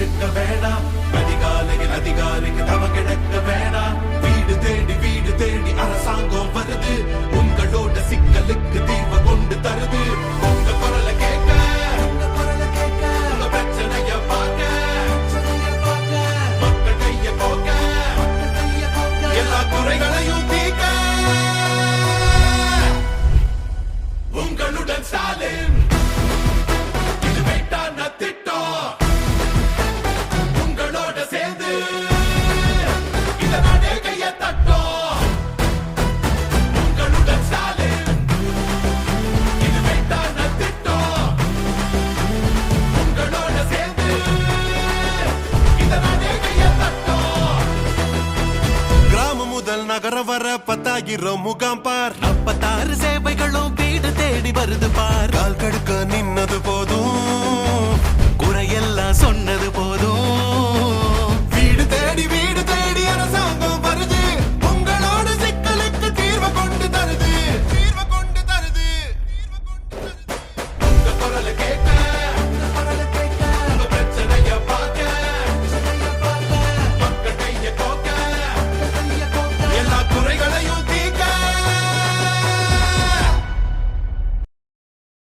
இருக்க வேணாம், அதிகாலையில் அதிகாரிக்கு தவ கிடக்க வேணாம். வீடு தேடி அரசாங்கம் வருது, உங்களோட சிக்கலுக்கு தீர்வு கொண்டு தருது. உங்க குரலை கேட்க, உங்க பிரச்சனைய பார்க்க, மக்கள் கைய போக்க, எல்லா குறைகளையும் தீர்க்க உங்களுடன் ஸ்டாலின். இது வேண்டான திட்டம், உங்களோட சேர்ந்து இந்த நாடே கைய தட்டும். உங்களுடன் ஸ்டாலின், இது வேண்டான திட்டம், உங்களோட சேர்ந்து இந்த நாடே கைய தட்டும். கிராமம் முதல் நகர வர 10,000 முகாம் பார். 46 சேவைகளும் வீடு தேடி வருது பார். கால் கடுக்க நின்னது போதும்,